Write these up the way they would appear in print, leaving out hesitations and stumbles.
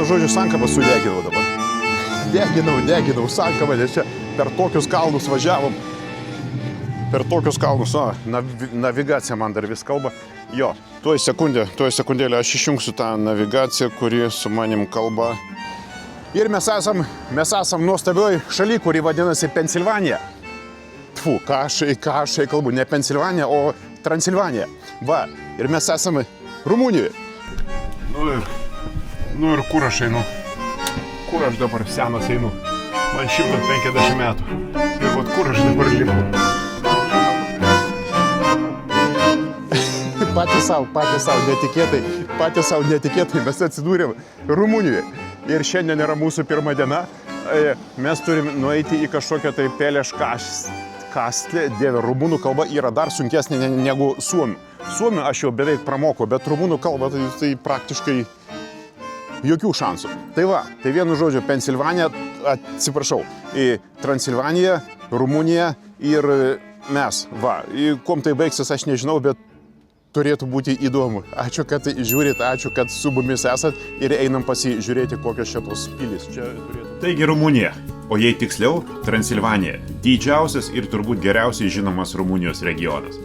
žodžiu, sankabą sudeginau dabar. Deginau sankabą, nes čia per tokius kalnus važiavom. Per tokius kalnus, navigacija man dar vis kalba. Jo, tuoj sekundėlę aš išjungsiu tą navigaciją, kuri su manim kalba. Ir mes esam nuostabioj šaly, kuri vadinasi Pensilvanija. Tfu, ką aš kalbu, ne Pensilvanija, o Transilvanija. Va, ir mes esame Rumunijoje. Nu ir kur aš einu? Kur aš dabar senas einu? Man 150 metų. Ir vat kur aš dabar lipu? Patys savo netikėtai mes atsidūrėm Rumunijoje. Ir šiandien yra mūsų pirma diena. Mes turim nueiti į kažkokią tai Peleškastlę. Dieve, rumunų kalba yra dar sunkesnė negu suomių. Suomių aš jau beveik pramokau, bet rumunų kalba tai praktiškai jokių šansų. Tai va, tai vienu žodžiu, Pensilvanija, atsiprašau, į Transilvaniją, Rumuniją ir mes. Va, kuom tai baigsis, aš nežinau, bet turėtų būti įdomu. Ačiū, kad žiūrit, ačiū, kad su mumis esat ir einam pasižiūrėti, kokios šitos pilis čia turėtų. Taigi Rumunija, o jei tiksliau, Transilvanija, didžiausias ir turbūt geriausiai žinomas Rumunijos regionas.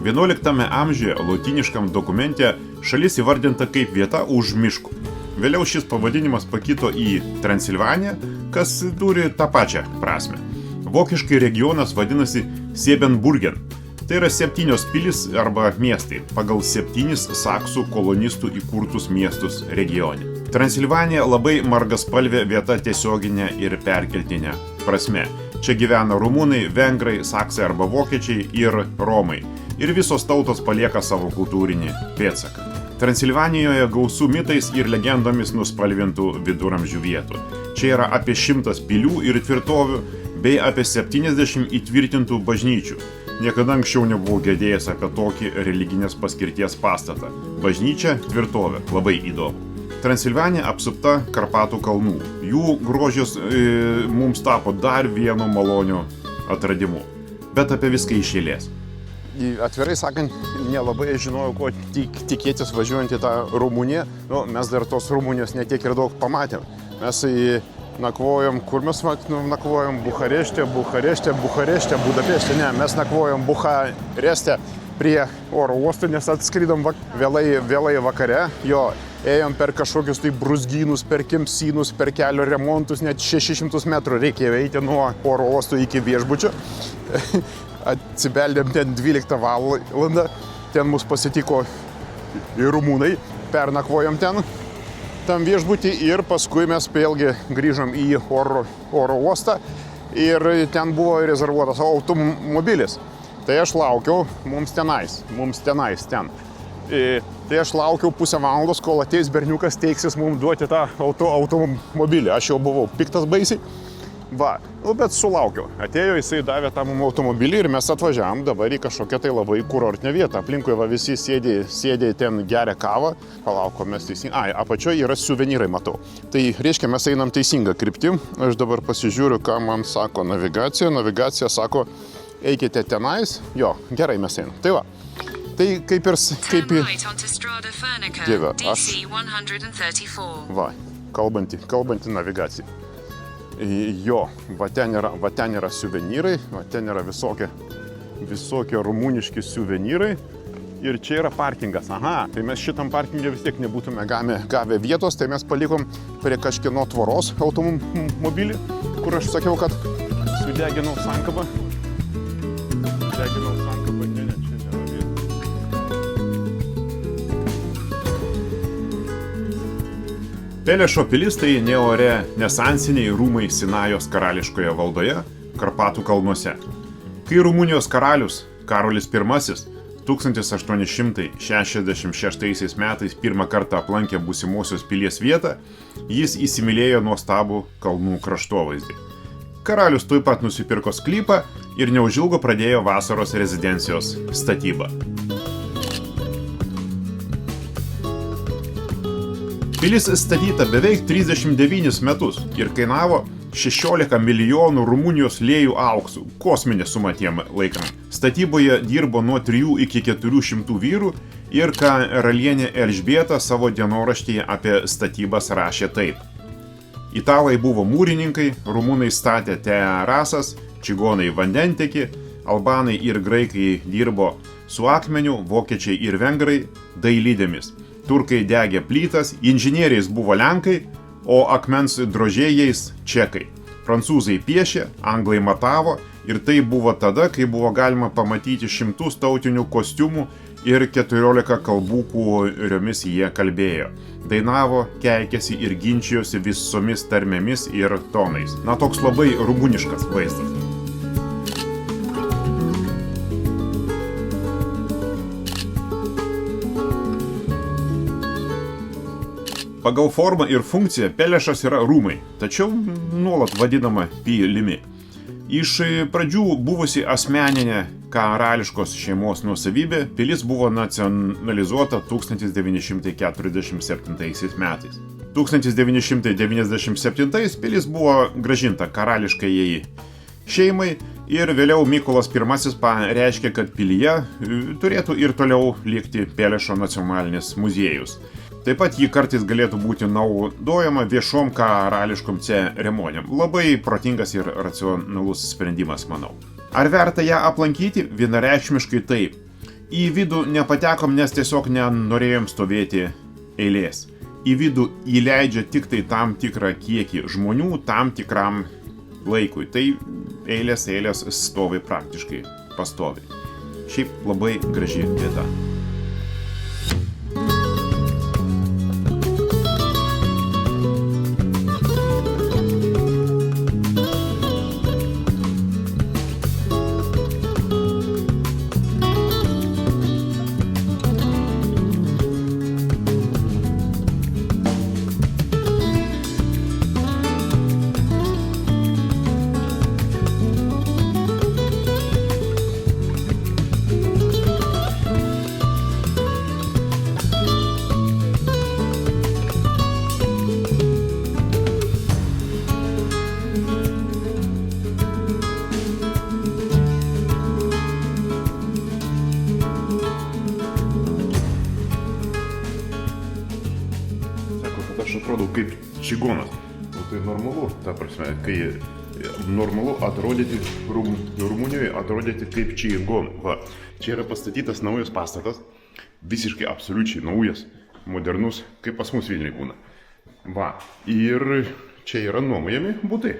11 amžiuje lotyniškam dokumente šalis įvardinta kaip vieta už miškų. Vėliau šis pavadinimas pakito į Transilvaniją, kas turi tą pačią prasme. Vokiškai regionas vadinasi Siebenburgen. Tai yra 7 pilis arba miestai pagal 7 saksų kolonistų įkurtus miestus regione. Transilvanija labai margaspalvė vieta tiesioginė ir perkeltinė prasme. Čia gyvena rumunai, vengrai, saksai arba vokiečiai ir romai. Ir visos tautos palieka savo kultūrinį pėdsaką. Transilvanijoje gausų mitais ir legendomis nuspalvintų viduramžių vietų. Čia yra apie 100 pilių ir tvirtovių, bei apie 70 įtvirtintų bažnyčių. Niekada anksčiau nebuvau girdėjęs apie tokį religinės paskirties pastatą. Bažnyčia, tvirtovė, labai įdomu. Transilvanija apsupta Karpatų kalnų. Jų grožis mums tapo dar vienu maloniu atradimu. Bet apie viską iš eilės. Atvirai sakant, nelabai žinojau, ko tikėtis važiuojant į tą Rumuniją. Mes dar tos Rumunijos netiek ir daug pamatėm. Mes nakvojom, kur mes nakvojom? Bukarešte, Budapešte. Ne, mes nakvojom Bukarešte prie oro uosto, nes atskridom vėlai vakare. Jo, ėjom per kažkokius tai brūzgynus, per kemsynus, per kelio remontus, net 600 metrų reikėjo eiti nuo oro uosto iki viešbučio. Atsibeldėm ten 12 valandą, ten mus pasitiko ir rumūnai, pernakvojom ten, tam viešbutį ir paskui mes vėlgi grįžom į oro uostą ir ten buvo rezervuotas automobilis. Tai aš laukiau mums tenais. Tai aš laukiau pusę valandos, kol ateis berniukas teiksis mums duoti tą automobilį. Aš jau buvau piktas baisiai. Va, bet sulaukiau. Atėjo, jisai davė tą mums automobilį ir mes atvažiavom dabar į kažkokią tai labai kurortinę vietą. Aplinkui visi sėdė ten geria kavą. Palauko, mes teisingai. Apačioje yra suvenyrai, matau. Tai reiškia, mes einam teisingą kryptim. Aš dabar pasižiūriu, ką man sako navigacija. Navigacija sako, eikite tenais. Jo, gerai mes einam. Tai va. Tai kaip Dieve, aš. Va, kalbanti navigacija. Jo, va ten yra suvenyrai, va ten yra visokie rumuniški suvenyrai ir čia yra parkingas. Aha, tai mes šitam parkingė vis tiek nebūtume gavę vietos, tai mes palikom prie kažkieno tvoros automobilį, kur aš sakiau, kad sudeginau sankabą. Ne, čia nėra vietos. Pelešo pilis tai ne ore nesansiniai rūmai Sinajos karališkoje valdoje Karpatų kalnuose. Kai Rumunijos karalius Karolis I 1866 metais pirmą kartą aplankė būsimosios pilies vietą, jis įsimylėjo nuostabų kalnų kraštovaizdį. Karalius tuoj pat nusipirko sklypą ir neužilgo pradėjo vasaros rezidencijos statybą. Pilis statyta beveik 39 metus ir kainavo 16 milijonų Rumunijos lėjų auksų, kosminė suma tiem laikam. Statyboje dirbo nuo 3 iki 400 vyrų ir karalienė Elžbieta savo dienoraštyje apie statybas rašė taip. Italai buvo mūrininkai, rumunai statė terasas, čigonai vandentekį, albanai ir graikai dirbo su akmeniu, vokiečiai ir vengrai dailidėmis. Turkai degė plytas, inžinieriais buvo lenkai, o akmens drožėjais čekai. Prancūzai piešė, anglai matavo ir tai buvo tada, kai buvo galima pamatyti 100 tautinių kostiumų ir 14 kalbų, kuriomis jie kalbėjo. Dainavo, keikėsi ir ginčijosi visomis tarmėmis ir tonais. Na, toks labai rumuniškas vaizdas. Pagal formą ir funkciją Pelešas yra rūmai, tačiau nuolat vadinama pilimi. Iš pradžių buvusi asmeninė karališkos šeimos nuosavybė, pilis buvo nacionalizuota 1947 metais. 1997 pilis buvo grąžinta karališkajai šeimai ir vėliau Mykolas I pareiškė, kad pilyje turėtų ir toliau likti Pelešo nacionalinis muziejus. Taip pat jį kartais galėtų būti naudojama viešom karališkom ceremonijom. Labai protingas ir racionalus sprendimas, manau. Ar verta ją aplankyti? Vienareikšmiškai taip. Į vidų nepatekom, nes tiesiog nenorėjom stovėti eilės. Į vidų įleidžia tik tai tam tikrą kiekį žmonių tam tikram laikui. Tai eilės stovi praktiškai pastoviai. Šiaip labai graži vieta. Aš atrodau kaip čigonas. Tai normalu, ta prasme, kai normalu atrodyti Rumunijoje, atrodyti kaip čigonų. Va, čia yra pastatytas naujas pastatas, visiškai absoliučiai naujas, modernus, kaip pas mus Vilniuje būna. Va, ir čia yra nuomojami butai.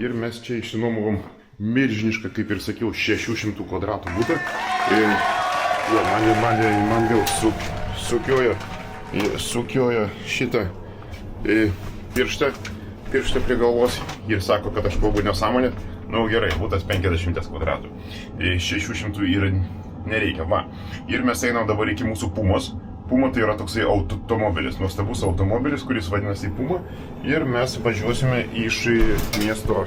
Ir mes čia išsinuomavom milžinišką, kaip ir sakiau, 600 kvadratų butą. Ir man vėl sukioja šitą pirštą prie galvos ir sako, kad aš kalbu nesąmonę. Nu gerai, butas 50 kvadratų. 600 ir nereikia, va. Ir mes einam dabar iki mūsų Pumos. Puma tai yra toksai automobilis, nuostabus automobilis, kuris vadinasi Puma. Ir mes važiuosime iš miesto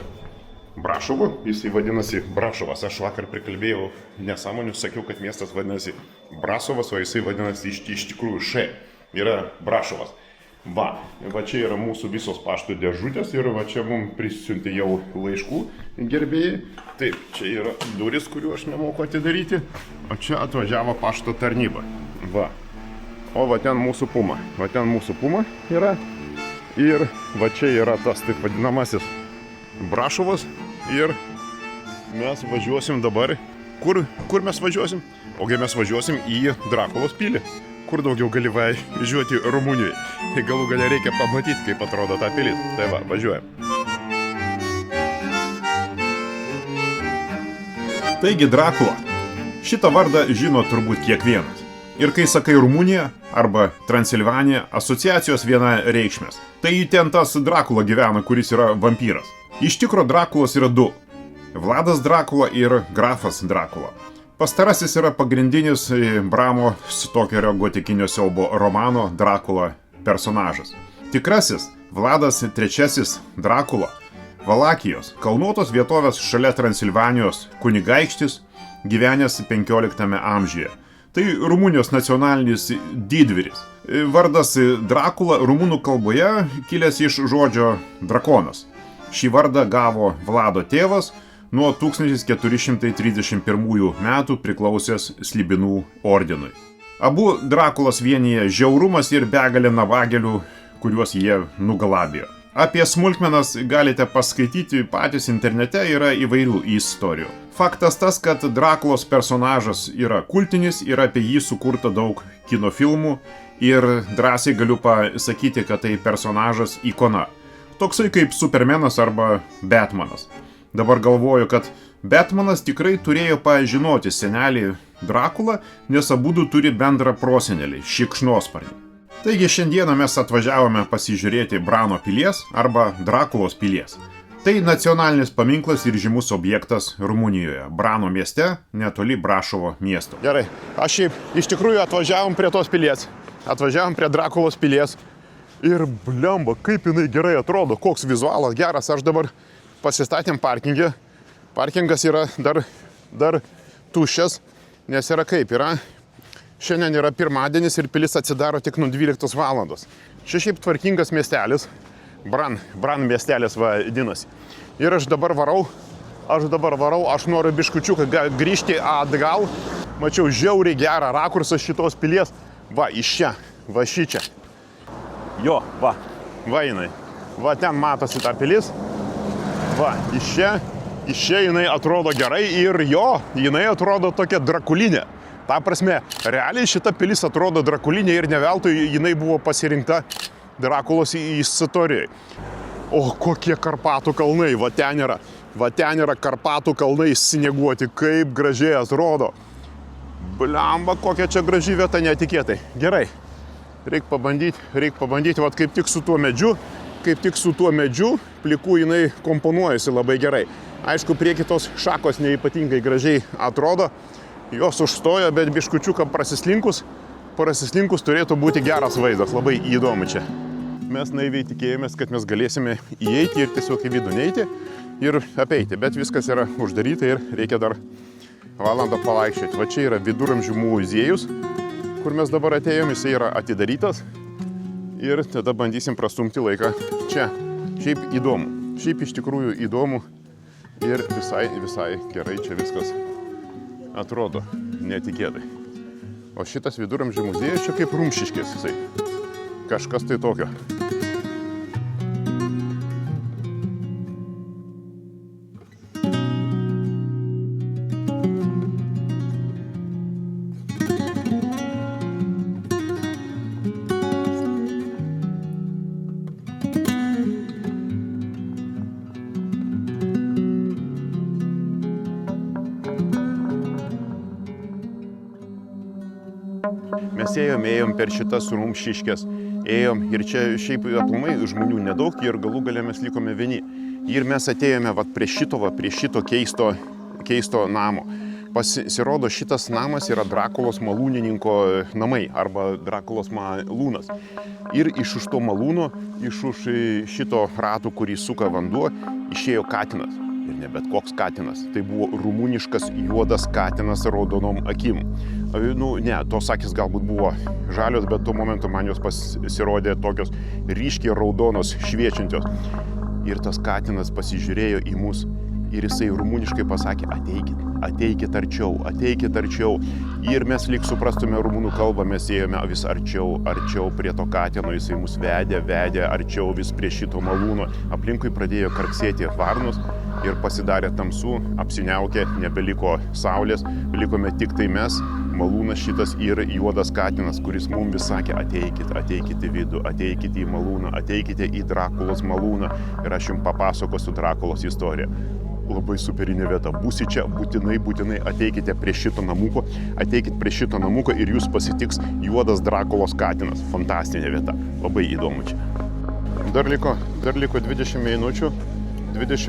Brašovo, jisai vadinasi Brašovas. Aš vakar prikalbėjau nesąmonių, sakiau, kad miestas vadinasi Brasovas, o jisai vadinasi iš tikrųjų Š. Yra Brašovas. Va čia yra mūsų visos pašto dėžutės ir va čia mums prisiuntė jau laiškų gerbėjai. Taip, čia yra duris, kurių aš nemoku atidaryti, o čia atvažiavo pašto tarnyba. Va. O va ten mūsų Puma. Va ten mūsų Puma yra. Ir va čia yra tas taip vadinamasis Brašovas. Ir mes važiuosim dabar. Kur mes važiuosim? Ogi mes važiuosim į Drakulos pilį. Kur daugiau gali važiuoti Rumunijoje. Tai galų galia reikia pamatyti, kaip atrodo ta pilis. Tai va, važiuojam. Taigi Drakula. Šitą vardą žino turbūt kiekvienas. Ir kai sakai Rumunija arba Transilvanija, asociacijos viena reikšmės. Tai ten tas Drakula gyvena, kuris yra vampyras. Iš tikro Drakulos yra du. Vladas Drakula ir grafas Drakula. Pastarasis yra pagrindinis Bramo Stokerio gotikinio siaubo romano Drakula personažas. Tikrasis Vladas III Drakula, Valakijos, kalnuotos vietovės šalia Transilvanijos kunigaikštis, gyvenęs 15 amžiuje. Tai Rumunijos nacionalinis didvyris. Vardas Drakula rumunų kalboje kilęs iš žodžio drakonas. Šį vardą gavo Vlado tėvas nuo 1431 metų priklausęs Slibinų ordinui. Abu Drakulas vienyje žiaurumas ir begalė navagelių, kuriuos jie nugalabėjo. Apie smulkmenas galite paskaityti patys internete, yra įvairių istorijų. Faktas tas, kad Drakulos personažas yra kultinis ir apie jį sukurta daug kino filmų ir drąsiai galiu pasakyti, kad tai personažas ikona. Toksai kaip Supermanas arba Batmanas. Dabar galvoju, kad Batmanas tikrai turėjo pažinoti senelį Drakulą, nes abudu turi bendrą prosenelį – šikšnosparnį. Taigi šiandieną mes atvažiavome pasižiūrėti Brano pilies arba Drakulos pilies. Tai nacionalinis paminklas ir žymus objektas Rumunijoje, Brano mieste, netoli Brašovo miesto. Gerai, aš iš tikrųjų atvažiavom prie tos pilies, atvažiavom prie Drakulos pilies ir blemba, kaip jinai gerai atrodo, koks vizualas geras. Aš dabar pasistatėm parkingę, parkingas yra dar tuščias, nes yra kaip yra. Šiandien yra pirmadienis ir pilis atsidaro tik nuo 12 valandos. Čia šiaip tvarkingas miestelis, Bran miestelis vadinasi. Ir aš dabar varau, aš noriu biškučiuką grįžti atgal. Mačiau žiauriai gerą rakursą šitos pilies. Va, iš čia, va šičia. Jo, va jinai. Va ten matosi ta pilis. Va, iš čia jinai atrodo gerai ir jinai atrodo tokia drakulinė. Ta prasme, realiai šita pilis atrodo drakulinė ir ne veltui jinai buvo pasirinkta Drakulos istorijai. O kokie Karpatų kalnai, va ten yra Karpatų kalnai snieguoti, kaip gražiai atrodo. Blemba, kokia čia graži vieta, netikėtai. Gerai, reik pabandyti, va kaip tik su tuo medžiu, pliku jinai komponuojasi labai gerai. Aišku, prie kitos šakos neypatingai gražiai atrodo. Jos užstojo, bet biškučiuką prasislinkus turėtų būti geras vaizdas, labai įdomu čia. Mes naiviai tikėjomės, kad mes galėsime įeiti ir tiesiog į vidų neiti ir apeiti, bet viskas yra uždaryta ir reikia dar valandą pavaikščioti. Va čia yra viduramžių muziejus, kur mes dabar atėjom, jisai yra atidarytas ir tada bandysim prastumti laiką čia. Šiaip įdomu, iš tikrųjų įdomu ir visai gerai čia viskas atrodo, netikėtai. O šitas viduramžių muziejus čia kaip Rumšiškės jisai. Kažkas tai tokio. Mes ėjom per šitas Rumšiškės, ėjom ir čia šiaip aplamai žmonių nedaug ir galų gale mes likome vieni. Ir mes atėjome prie šito keisto namo. Pasirodo, šitas namas yra Drakulos malūnininko namai arba Drakulos malūnas. Ir iš už to malūno, iš šito ratų, kurį suka vanduo, išėjo katinas. Ir ne bet koks katinas. Tai buvo rumuniškas juodas katinas raudonom akim. Tos akys galbūt buvo žalios, bet tuo momentu man jos pasirodė tokios ryškiai raudonos, šviečiančios. Ir tas katinas pasižiūrėjo į mus ir jisai rumuniškai pasakė, ateikit arčiau. Ir mes lyg suprastume rumunų kalbą, mes ėjome vis arčiau prie to katino, jisai mus vedė arčiau vis prie šito malūno. Aplinkui pradėjo karksėti varnos ir pasidarė tamsu, apsiniaukė, nebeliko saulės, likome tik tai mes, malūnas šitas ir juodas katinas, kuris mums vis sakė, ateikit į vidų, ateikit į malūną, ateikite į Drakulos malūną ir aš jums papasakosiu Drakulos istoriją. Labai superinė vieta. Būsi čia, būtinai ateikite prie šito namuko ir jūs pasitiks juodas Drakulos katinas. Fantastinė vieta. Labai įdomu čia. Dar liko 20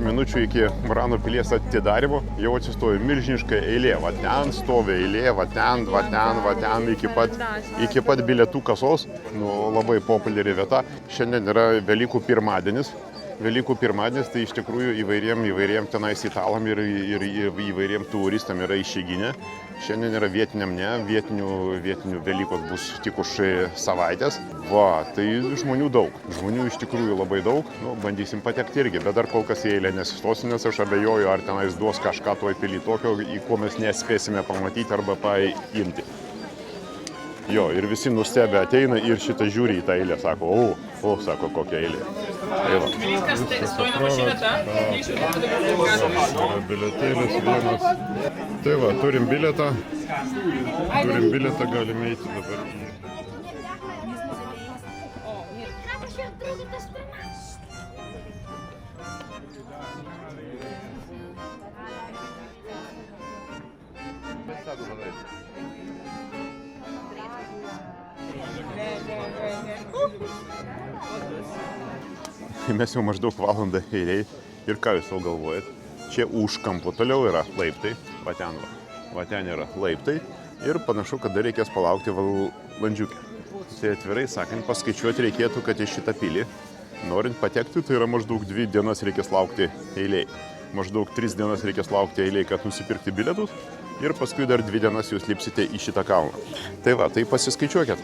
minučių iki Brano pilies atidarimo. Jau atsistojo milžiniška eilė. Va ten stovi eilė, va ten iki pat bilietų kasos. Labai populiari vieta. Šiandien yra Velykų pirmadienis. Velykų pirmadienis tai iš tikrųjų įvairiem tenais italam ir įvairiem turistam yra išeiginė. Šiandien yra vietiniam ne, vietinių Velykos bus tik už savaitės. Va, tai žmonių daug, žmonių iš tikrųjų labai daug, nu, bandysim patekti irgi, bet dar kol kas į eilę nesistosim, nes aš abejoju, ar tenais duos kažką toj pily tokio, į ko mes nespėsime pamatyti arba paimti. Jo, ir visi nustebę ateina ir šitą žiūri į tą eilę, sako, sako, kokia eilė. Tai va. Bilietėlis vienas. Tai va, turim bilietą, galime eiti dabar. Mes jau maždaug valandą eiliai ir ką jūs galvojat, čia už kampo toliau yra laiptai, va ten yra laiptai ir panašu, kad dar reikės palaukti valandžiukę. Tai atvirai sakant, paskaičiuoti reikėtų, kad į šitą pilį, norint patekti, tai yra maždaug 2 dienas reikės laukti eiliai. Maždaug 3 dienas reikės laukti eiliai, kad nusipirkti bilietus ir paskui dar 2 dienas jūs lipsite į šitą kalną. Tai va, tai pasiskaičiuokit,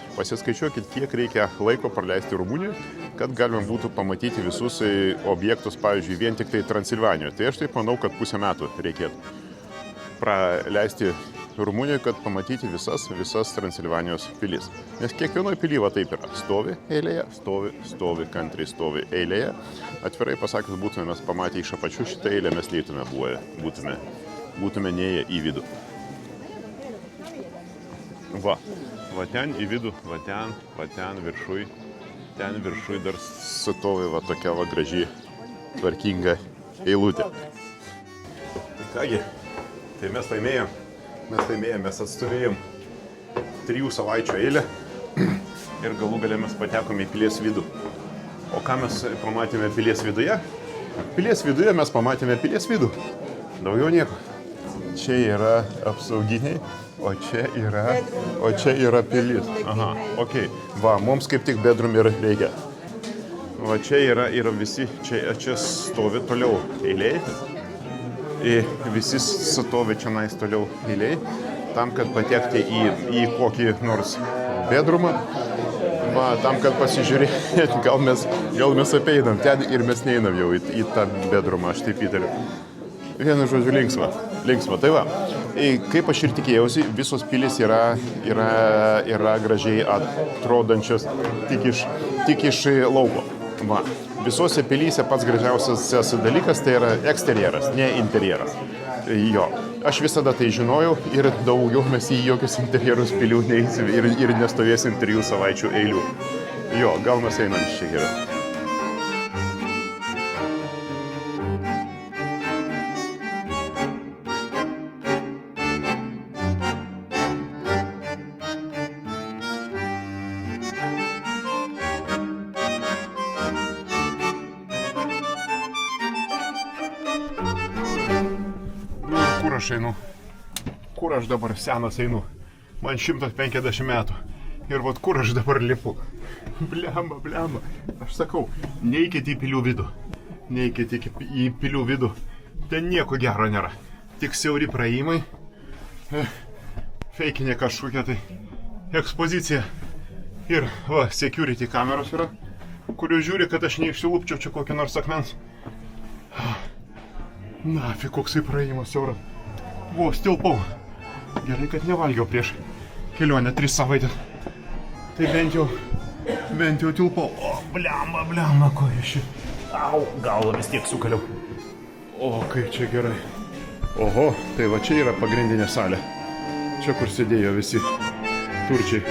kiek reikia laiko praleisti Rumunijoje, kad galima būtų pamatyti visus objektus, pavyzdžiui, vien tik tai Transilvanijoje. Tai aš taip manau, kad pusę metų reikėtų praleisti Rumunijoje, kad pamatyti visas Transilvanijos pilis. Nes kiekvienoje pily va taip yra. Stovi eilėje, stovi, kantriai stovi eilėje. Atvirai pasakius, būtume mes pamatę iš apačių šitą eilę, mes leitume buvę, būtume neėję į vidų. Va ten į vidų, va ten viršui. Ten viršui dar stovi va tokia va graži, tvarkinga eilutė. Tai kągi, tai mes laimėjom, mes atstovėjom 3 savaičių eilę ir galų gale mes patekome į pilies vidų. O ką mes pamatėme pilies viduje? Pilies viduje mes pamatėme pilies vidų. Daugiau nieko. Čia yra apsauginiai, o čia yra pilis. Aha, okei. Va, mums kaip tik bedroom ir reikia. Va, čia yra visi, čia stovi toliau eiliai. Visi stovi čia nais toliau eiliai. Tam, kad patekti į kokį nors bedroomą. Va, tam, kad pasižiūrėti, gal mes apeinam ten ir mes neinam jau į tą bedroomą, aš taip įtariu. Vienu žodžiu, linksma. Tai va, kaip aš ir tikėjausi, visos pilis yra gražiai atrodančios tik iš lauko. Va, visose pilyse pats gražiausias dalykas tai yra eksterjeras, ne interjeras. Jo, aš visada tai žinojau ir daugiau mes į jokius interjerus pilių neįsim ir nestovėsim 3 savaičių eilių. Jo, gal mes einam iš čia geriau. Kur aš dabar senas einu, man 150 metų ir vat kur aš dabar lipu, blemba, aš sakau, neikit į pilių vidų, ten nieko gero nėra, tik siauri praėjimai, feikinė kažkokia tai ekspozicija ir va, security kameros yra, kurių žiūri, kad aš neišsilupčiau čia kokį nors akmens. Nafig, koksai praėjimas siauras. Vos tilpau. Gerai, kad nevalgiau prieš kelionę 3 savaitės. Tai bent jau tilpau. O, blemba, ko iš čia. Au, galvą vis tiek sukaliau. O, kaip čia gerai. Oho, tai va čia yra pagrindinė salė. Čia, kur sėdėjo visi turčiai.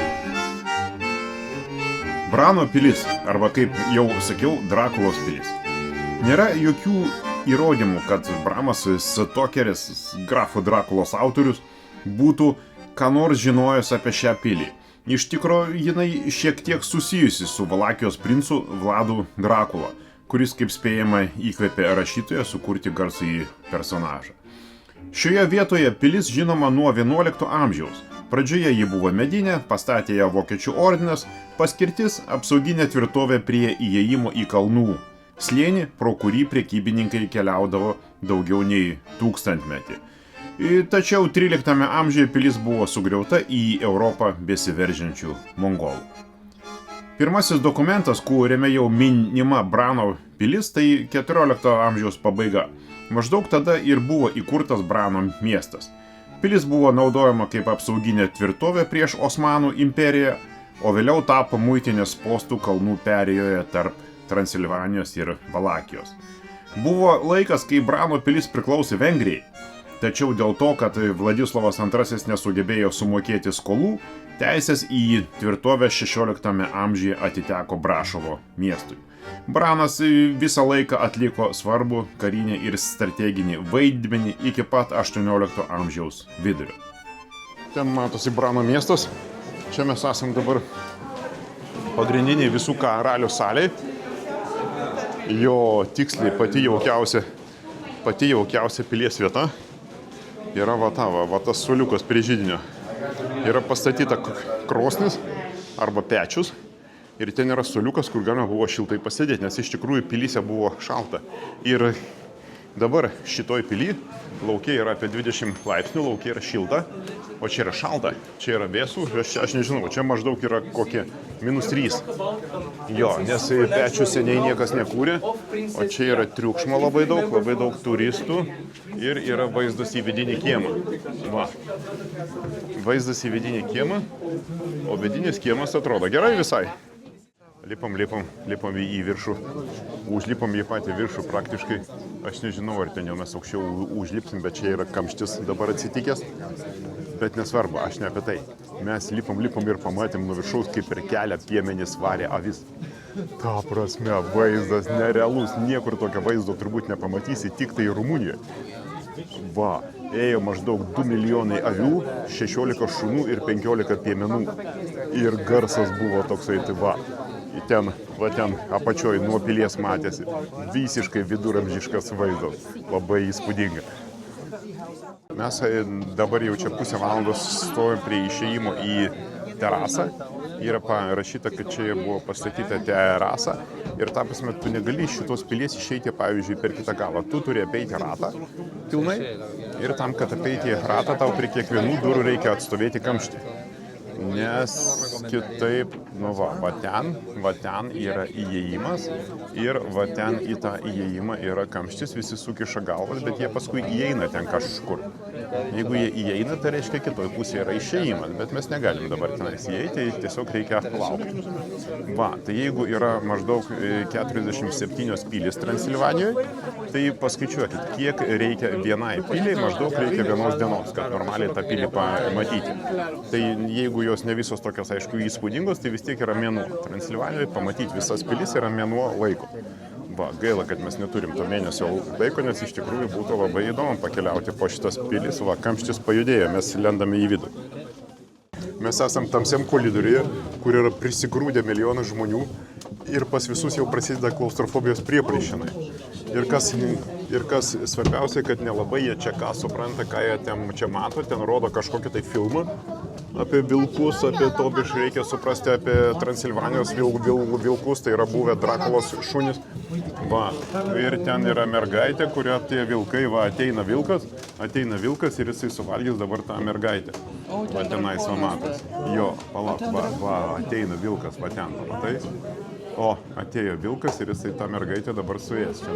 Brano pilis, arba kaip jau sakiau, Drakulos pilis. Nėra jokių įrodymų, kad Bramas Stokeris, grafo Drakulos autorius, būtų ką nors žinojęs apie šią pilį. Iš tikro, jinai šiek tiek susijusi su Valakijos princu Vladu Drakula, kuris, kaip spėjama, įkvėpė rašytoją sukurti garsųjį personažą. Šioje vietoje pilis žinoma nuo 11 amžiaus. Pradžioje ji buvo medinė, pastatė ją Vokiečių ordinas, paskirtis apsauginė tvirtovė prie įėjimo į kalnų slėnį, pro kurį prekybininkai keliaudavo daugiau nei 1000 metį. Tačiau 13 amžiuje pilis buvo sugriauta į Europą besiveržiančių mongolų. Pirmasis dokumentas, kuriame jau minima Brano pilis, tai 14 amžiaus pabaiga. Maždaug tada ir buvo įkurtas Brano miestas. Pilis buvo naudojama kaip apsauginė tvirtovė prieš Osmanų imperiją, o vėliau tapo muitinės postų kalnų perėjoje tarp Transilvanijos ir Valakijos. Buvo laikas, kai Brano pilis priklausė Vengrijai, tačiau dėl to, kad Vladislovas II nesugebėjo sumokėti skolų, teisės į tvirtovę 16 amžiuje atiteko Brašovo miestui. Branas visą laiką atliko svarbų karinį ir strateginį vaidmenį iki pat 18 amžiaus vidurio. Ten matosi Brano miestas. Čia mes esam dabar pagrindiniai visų karalių salėj. Jo tiksliai pati jaukiausia pilies vieta yra va tas suoliukas prie židinio. Yra pastatyta krosnis arba pečius ir ten yra suoliukas, kur galima buvo šiltai pasėdėti, nes iš tikrųjų pilyse buvo šalta. Ir dabar šitoj pily laukia yra apie 20 laipsnių, laukia yra šilta, o čia yra šalta, čia yra vėsų, aš nežinau, čia maždaug yra kokie -3. Jo, nes pečių seniai niekas nekūrė, o čia yra triukšmo labai daug turistų ir yra vaizdas į vidinį kiemą. Va. Vaizdas į vidinį kiemą, o vidinis kiemas atrodo gerai visai. Lipam į viršų, užlipam į patį viršų praktiškai. Aš nežinau, ar ten jau mes aukščiau užlipsim, bet čia yra kamštis dabar atsitikęs. Bet nesvarbu, aš ne apie tai. Mes lipam ir pamatėm nuo viršaus, kaip per kelią piemenys varė avis. Ta prasme, vaizdas nerealus, niekur tokio vaizdo turbūt nepamatysi, tik tai Rumunijoje. Va, ėjo maždaug 2 milijonai avių, 16 šunų ir 15 piemenų. Ir garsas buvo toksai, tai va. Ten apačioj nuo pilies matėsi. Visiškai viduramžiškas vaizdas. Labai įspūdinga. Mes dabar jau čia pusę valandos stovim prie išėjimo į terasą. Yra parašyta, kad čia buvo pastatyta terasa. Ir ta prasme, tu negali iš šitos pilies išeiti, pavyzdžiui, per kitą galą. Tu turi apeiti ratą pilnai. Ir tam, kad apeiti ratą, tau prie kiekvienų durų reikia atstovėti kamštį. Nes kitaip, va ten yra įėjimas ir va ten į tą įėjimą yra kamštis, visi sukiša galvas, bet jie paskui įeina ten kažkur. Jeigu jie įeina, tai reiškia kitoj pusėje yra išėjimas, bet mes negalim dabar tenais įeiti, tiesiog reikia palaukti. Va, tai jeigu yra maždaug 47 pilys Transilvanijoje, tai paskaičiuokit, kiek reikia vienai piliai, maždaug reikia vienos dienos, kad normaliai tą pilį pamatyti. Tai jeigu jos ne visos tokios, aišku, įspūdingos, tai vis tiek yra mėnuo. Transilvanijoje pamatyti visas pilis yra mėnuo laiko. Va, gaila, kad mes neturim to mėnesio laiko, nes iš tikrųjų būtų labai įdomu pakeliauti po šitas pilis. Va, kamštis pajudėjo, mes lendame į vidų. Mes esam tamsiam koridoriuje, kur yra prisigrūdę milijonai žmonių ir pas visus jau prasideda klaustrofobijos prieplaišinai. Ir kas svarbiausia, kad nelabai jie čia ką supranta, ką jie čia mato, ten rodo kažkokį tai filmą apie vilkus, apie to biš reikia suprasti apie Transilvanijos vilkus, tai yra buvę Drakulos šunys. Va, ir ten yra mergaitė, kuria tie vilkai, va, ateina vilkas ir jisai suvalgys dabar tą mergaitę. Va, tenais va matas. Jo, palauk, va, ateina vilkas, va ten, matai? O, atėjo vilkas ir jisai tą mergaitę dabar suės čia.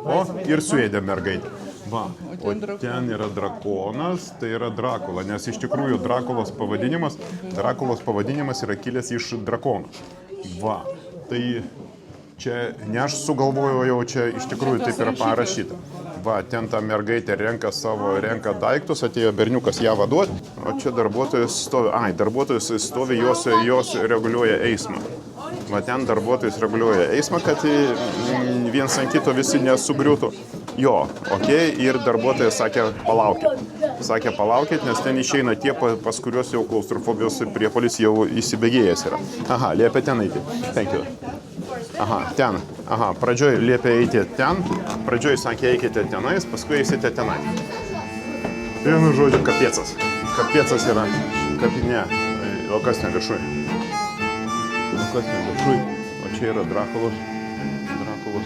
O, ir suėdė mergaitę. Va, o ten yra drakonas, tai yra Drakula, nes iš tikrųjų Drakulos pavadinimas yra kilęs iš drakono. Va, tai čia ne aš sugalvojau, jau čia iš tikrųjų taip yra parašyta. Va, ten ta mergaitė renka daiktus, atėjo berniukas ją vaduoti, o čia darbuotojas stovi, jos reguliuoja eismą. Va, ten darbuotojas reguliuoja eismą, kad viens ant kito visi nesugriūtų. Jo, okei, ir darbuotojas sakė palaukit, nes ten išeina tie, pas kuriuos jau klaustrofobijos priepuolis jau įsibėgėjęs yra. Aha, liepia ten eiti. Thank you. Aha, pradžioj liepia eiti ten, pradžioj sakė eikite tenais, paskui eisite tenai. Vienu žodžiu, kapiecas. Kapiecas yra, ne, o kas ten viršui? O čia yra Drakulos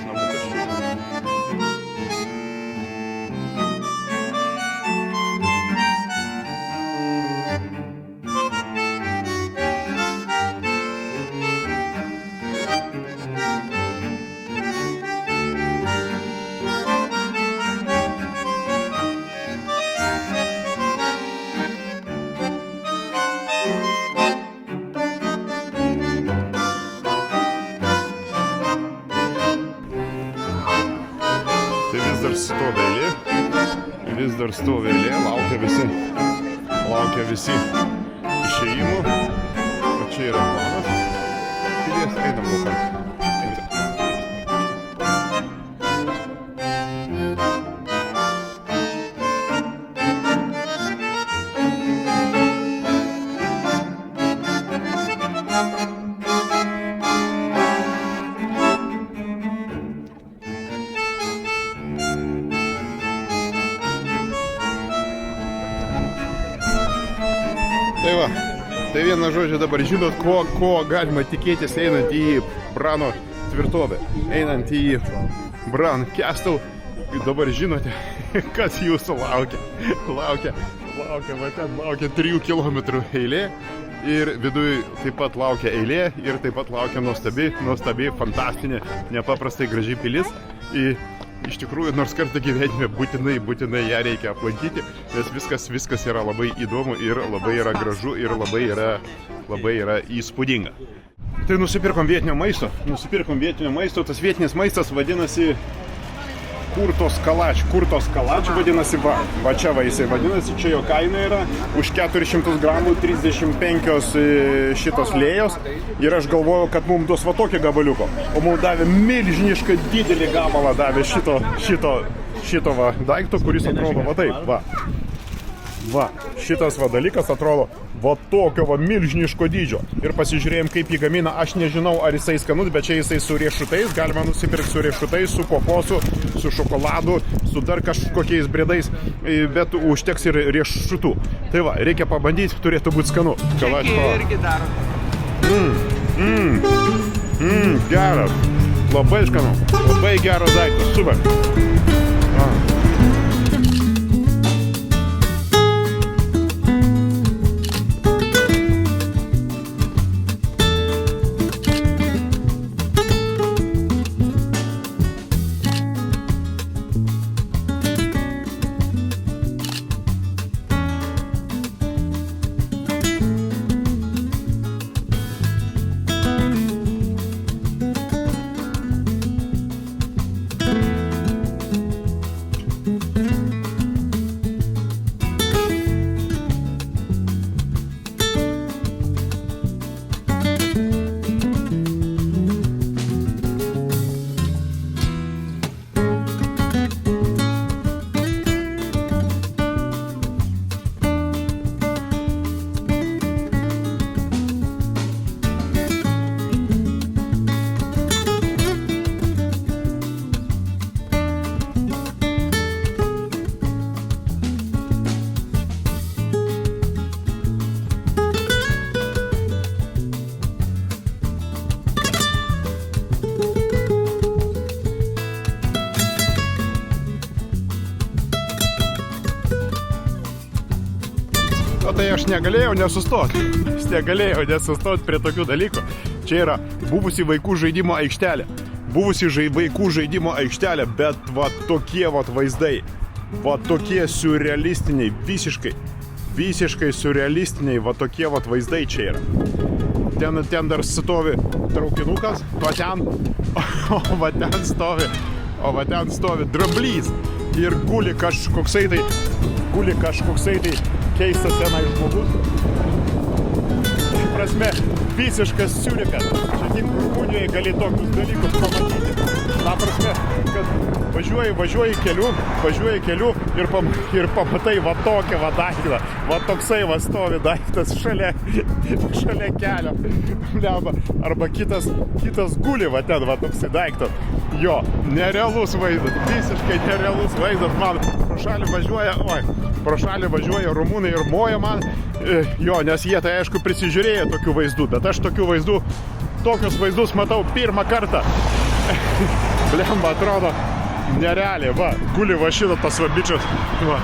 namų. stovi eilė. Vis dar stovi eilė, laukia visi išėjimų. O čia yra planas. Pilies, einam laukan. Tai va, tai vieną žodžią dabar žinot, ko galima tikėtis einant į Brano tvirtovę, einant į Bran Castle. Dabar žinote, kas jūsų laukia. Va ten laukia 3 kilometrų eilė ir viduj taip pat laukia eilė ir taip pat laukia nuostabi, fantastinė, nepaprastai graži pilis. Iš tikrųjų, nors kartą gyvenime būtinai ją reikia aplankyti, nes viskas yra labai įdomu ir labai yra gražu ir labai yra įspūdinga. Tai nusipirkom vietinio maisto, tas vietinis maistas vadinasi Kurtos kalač vadinasi, va čia va jisai vadinasi, čia jo kaina yra, už 400 gramų 35 šitos lėjos ir aš galvojau, kad mums duos va tokį gabaliuko, o mums davė milžinišką didelį gabalą, davė šito va daikto, kuris atrodo va taip, va, šitas va dalykas atrodo va tokio va milžiniško dydžio. Ir pasižiūrėjom, kaip jį gamina. Aš nežinau, ar jisai skanus, bet čia jisai su riešutais. Galima nusipirkti su riešutais, su kokosu, su šokoladu, su dar kažkokiais bredais, bet užteks ir riešutų. Tai va, reikia pabandyti, turėtų būti skanu. Čekija irgi daro. Geras. Labai skanu. Labai geras daiktas. Super. O tai aš negalėjau nesustoti prie tokių dalykų. Čia yra buvusi vaikų žaidimo aikštelė. Bet va tokie va vaizdai, va tokie siurrealistiniai, visiškai siurrealistiniai, va tokie va vaizdai čia yra. Ten dar stovi traukinukas, va ten stovi dramblys ir guli kažkoksai tai keistas tenai žmogus. Prasme, visiškas siurikas. Čia tik Rumunijoje gali tokius dalykus pamatyti. Ta prasme, kad važiuoji keliu ir pamatai va tokią va daiktą. Va toksai va stovi daiktas šalia kelio. Arba kitas guli va ten va toksai daiktas. Jo, nerealus vaizdas, visiškai nerealus vaizdas. Man pro šalį važiuoja rumūnai ir moja man. Jo, nes jie tai aišku prisižiūrėjo tokių vaizdų, bet aš tokius vaizdus matau pirmą kartą. Blemba, atrodo nerealiai, va, guli va šitas tas va bičas, va,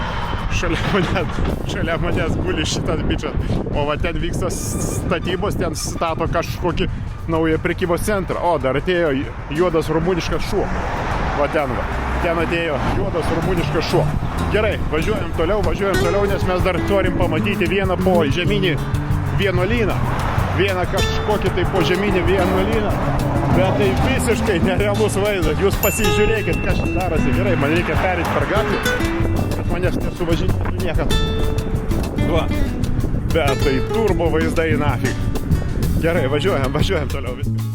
šalia manęs guli šitas bičas, o va ten vyksta statybos, ten stato kažkokį naują prekybos centrą, o dar atėjo juodas rumuniškas šuo, va ten atėjo juodas rumuniškas šuo. Gerai, važiuojam toliau, nes mes dar turim pamatyti vieną požeminį vienuolyną. Vieną kažkokį tai požeminį vienuolyną. Bet tai visiškai nerealus vaizdas. Jūs pasižiūrėkit, kas čia darosi. Gerai, man reikia perėti per gatvę, kad manęs nesuvažinėtų niekas. Va. Bet tai turbo vaizdai nafig. Gerai, važiuojam toliau viskas.